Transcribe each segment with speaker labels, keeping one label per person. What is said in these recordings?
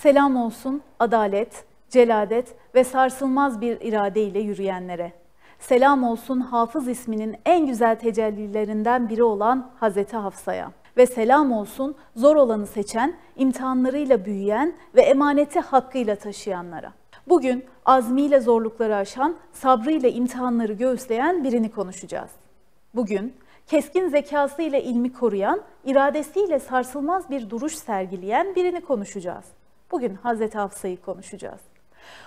Speaker 1: Selam olsun adalet, celadet ve sarsılmaz bir irade ile yürüyenlere. Selam olsun Hafız isminin en güzel tecellilerinden biri olan Hazreti Hafsa'ya. Ve selam olsun zor olanı seçen, imtihanlarıyla büyüyen ve emaneti hakkıyla taşıyanlara. Bugün azmiyle zorlukları aşan, sabrıyla imtihanları göğüsleyen birini konuşacağız. Bugün keskin zekasıyla ilmi koruyan, iradesiyle sarsılmaz bir duruş sergileyen birini konuşacağız. Bugün Hazreti Hafsa'yı konuşacağız.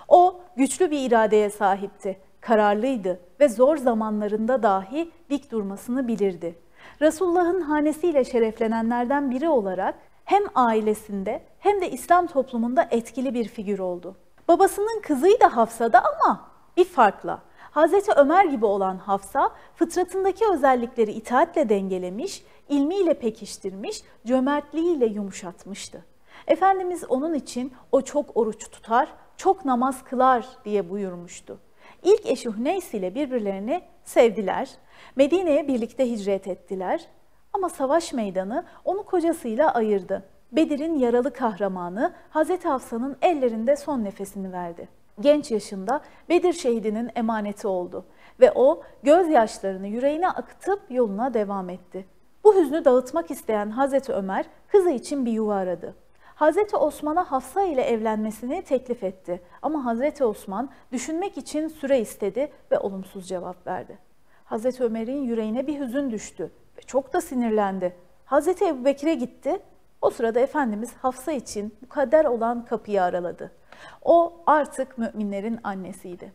Speaker 1: O güçlü bir iradeye sahipti, kararlıydı ve zor zamanlarında dahi dik durmasını bilirdi. Resulullah'ın hanesiyle şereflenenlerden biri olarak hem ailesinde hem de İslam toplumunda etkili bir figür oldu. Babasının kızıydı Hafsa da ama bir farkla. Hazreti Ömer gibi olan Hafsa, fıtratındaki özellikleri itaatle dengelemiş, ilmiyle pekiştirmiş, cömertliğiyle yumuşatmıştı. Efendimiz onun için o çok oruç tutar, çok namaz kılar diye buyurmuştu. İlk eşi Hüneys ile birbirlerini sevdiler, Medine'ye birlikte hicret ettiler ama savaş meydanı onu kocasıyla ayırdı. Bedir'in yaralı kahramanı Hazreti Hafsa'nın ellerinde son nefesini verdi. Genç yaşında Bedir şehidinin emaneti oldu ve o gözyaşlarını yüreğine akıtıp yoluna devam etti. Bu hüznü dağıtmak isteyen Hazreti Ömer kızı için bir yuva aradı. Hazreti Osman'a Hafsa ile evlenmesini teklif etti ama Hazreti Osman düşünmek için süre istedi ve olumsuz cevap verdi. Hazreti Ömer'in yüreğine bir hüzün düştü ve çok da sinirlendi. Hazreti Ebubekir'e gitti. O sırada Efendimiz Hafsa için mukadder olan kapıyı araladı. O artık müminlerin annesiydi.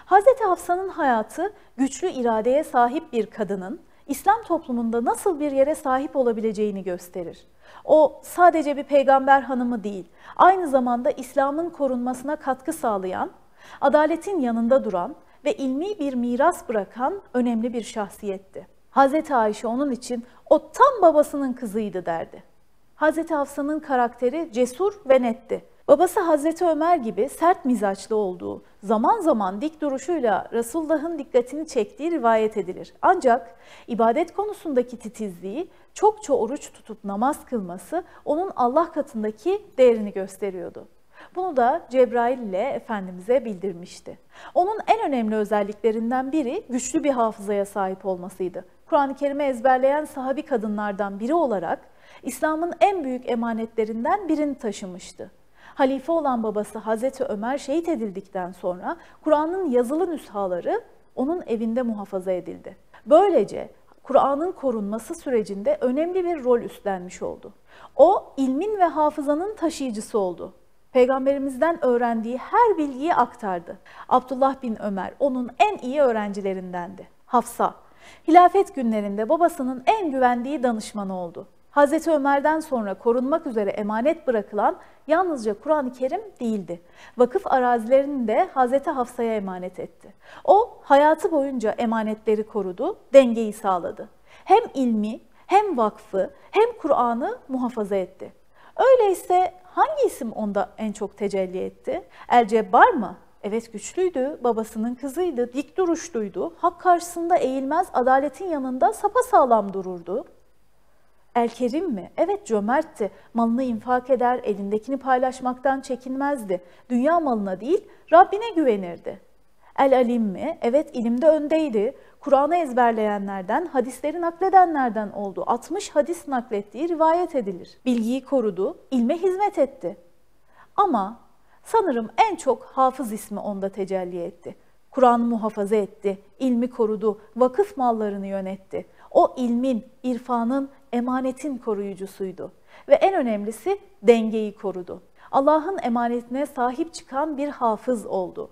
Speaker 1: Hazreti Hafsa'nın hayatı güçlü iradeye sahip bir kadının İslam toplumunda nasıl bir yere sahip olabileceğini gösterir. O sadece bir peygamber hanımı değil, aynı zamanda İslam'ın korunmasına katkı sağlayan, adaletin yanında duran ve ilmi bir miras bırakan önemli bir şahsiyetti. Hazreti Ayşe onun için o tam babasının kızıydı derdi. Hazreti Hafsa'nın karakteri cesur ve netti. Babası Hazreti Ömer gibi sert mizaçlı olduğu, zaman zaman dik duruşuyla Resulullah'ın dikkatini çektiği rivayet edilir. Ancak ibadet konusundaki titizliği, çokça oruç tutup namaz kılması onun Allah katındaki değerini gösteriyordu. Bunu da Cebrail ile Efendimiz'e bildirmişti. Onun en önemli özelliklerinden biri güçlü bir hafızaya sahip olmasıydı. Kur'an-ı Kerim'i ezberleyen sahabi kadınlardan biri olarak İslam'ın en büyük emanetlerinden birini taşımıştı. Halife olan babası Hazreti Ömer şehit edildikten sonra Kur'an'ın yazılı nüshaları onun evinde muhafaza edildi. Böylece Kur'an'ın korunması sürecinde önemli bir rol üstlenmiş oldu. O ilmin ve hafızanın taşıyıcısı oldu. Peygamberimizden öğrendiği her bilgiyi aktardı. Abdullah bin Ömer onun en iyi öğrencilerindendi. Hafsa, hilafet günlerinde babasının en güvendiği danışmanı oldu. Hazreti Ömer'den sonra korunmak üzere emanet bırakılan yalnızca Kur'an-ı Kerim değildi. Vakıf arazilerini de Hazreti Hafsa'ya emanet etti. O hayatı boyunca emanetleri korudu, dengeyi sağladı. Hem ilmi, hem vakfı, hem Kur'an'ı muhafaza etti. Öyleyse hangi isim onda en çok tecelli etti? El-Cebbar mı? Evet, güçlüydü, babasının kızıydı, dik duruşluydu, hak karşısında eğilmez, adaletin yanında sapasağlam dururdu. El-Kerim mi? Evet, cömertti. Malını infak eder, elindekini paylaşmaktan çekinmezdi. Dünya malına değil, Rabbine güvenirdi. El-Alim mi? Evet, ilimde öndeydi. Kur'an'ı ezberleyenlerden, hadisleri nakledenlerden oldu. 60 hadis naklettiği rivayet edilir. Bilgiyi korudu, ilme hizmet etti. Ama sanırım en çok Hafız ismi onda tecelli etti. Kur'an'ı muhafaza etti, ilmi korudu, vakıf mallarını yönetti. O ilmin, irfanın, emanetin koruyucusuydu. Ve en önemlisi dengeyi korudu. Allah'ın emanetine sahip çıkan bir hafız oldu.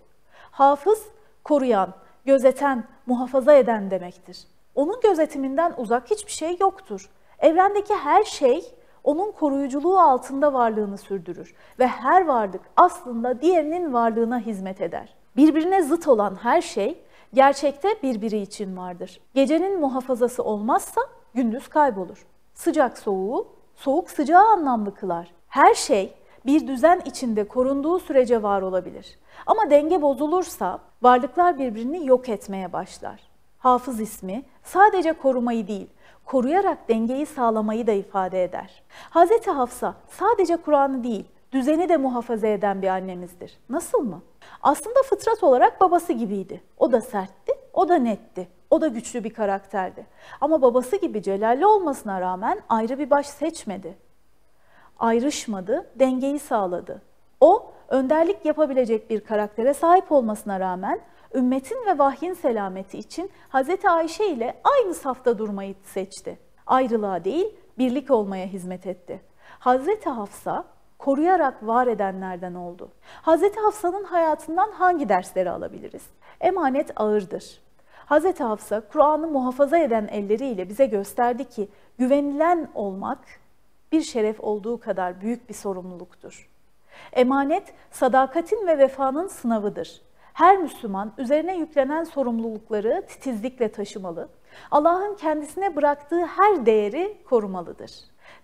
Speaker 1: Hafız, koruyan, gözeten, muhafaza eden demektir. Onun gözetiminden uzak hiçbir şey yoktur. Evrendeki her şey onun koruyuculuğu altında varlığını sürdürür. Ve her varlık aslında diğerinin varlığına hizmet eder. Birbirine zıt olan her şey gerçekte birbiri için vardır. Gecenin muhafazası olmazsa gündüz kaybolur. Sıcak soğuğu, soğuk sıcağı anlamlı kılar. Her şey bir düzen içinde korunduğu sürece var olabilir. Ama denge bozulursa varlıklar birbirini yok etmeye başlar. Hafız ismi sadece korumayı değil, koruyarak dengeyi sağlamayı da ifade eder. Hazreti Hafsa sadece Kur'an'ı değil, düzeni de muhafaza eden bir annemizdir. Nasıl mı? Aslında fıtrat olarak babası gibiydi. O da sertti, o da netti. O da güçlü bir karakterdi. Ama babası gibi celalli olmasına rağmen ayrı bir baş seçmedi. Ayrışmadı, dengeyi sağladı. O, önderlik yapabilecek bir karaktere sahip olmasına rağmen ümmetin ve vahyin selameti için Hz. Ayşe ile aynı safta durmayı seçti. Ayrılığa değil, birlik olmaya hizmet etti. Hz. Hafsa, koruyarak var edenlerden oldu. Hz. Hafsa'nın hayatından hangi dersleri alabiliriz? Emanet ağırdır. Hz. Hafsa, Kur'an'ı muhafaza eden elleriyle bize gösterdi ki güvenilen olmak bir şeref olduğu kadar büyük bir sorumluluktur. Emanet, sadakatin ve vefanın sınavıdır. Her Müslüman üzerine yüklenen sorumlulukları titizlikle taşımalı, Allah'ın kendisine bıraktığı her değeri korumalıdır.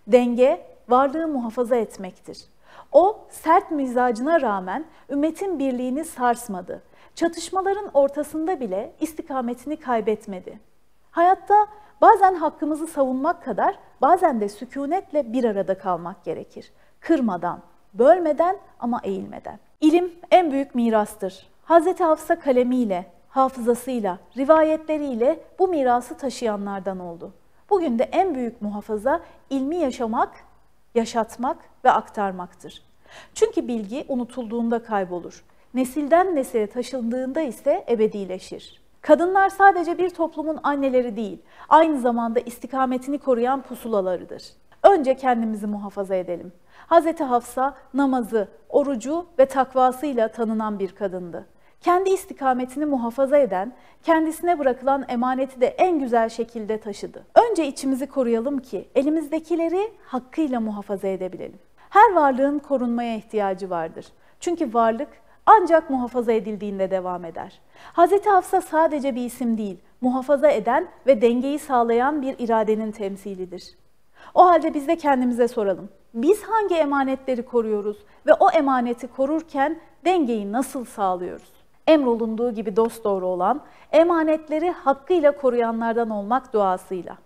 Speaker 1: Denge, varlığı muhafaza etmektir. O, sert mizacına rağmen ümmetin birliğini sarsmadı. Çatışmaların ortasında bile istikametini kaybetmedi. Hayatta bazen hakkımızı savunmak kadar bazen de sükunetle bir arada kalmak gerekir. Kırmadan, bölmeden ama eğilmeden. İlim en büyük mirastır. Hz. Hafsa kalemiyle, hafızasıyla, rivayetleriyle bu mirası taşıyanlardan oldu. Bugün de en büyük muhafaza ilmi yaşamak, yaşatmak ve aktarmaktır. Çünkü bilgi unutulduğunda kaybolur. Nesilden nesile taşındığında ise ebedileşir. Kadınlar sadece bir toplumun anneleri değil, aynı zamanda istikametini koruyan pusulalarıdır. Önce kendimizi muhafaza edelim. Hz. Hafsa namazı, orucu ve takvasıyla tanınan bir kadındı. Kendi istikametini muhafaza eden, kendisine bırakılan emaneti de en güzel şekilde taşıdı. Önce içimizi koruyalım ki elimizdekileri hakkıyla muhafaza edebilelim. Her varlığın korunmaya ihtiyacı vardır. Çünkü varlık ancak muhafaza edildiğinde devam eder. Hz. Hafsa sadece bir isim değil, muhafaza eden ve dengeyi sağlayan bir iradenin temsilidir. O halde biz de kendimize soralım. Biz hangi emanetleri koruyoruz ve o emaneti korurken dengeyi nasıl sağlıyoruz? Emrolunduğu gibi dosdoğru olan, emanetleri hakkıyla koruyanlardan olmak duasıyla.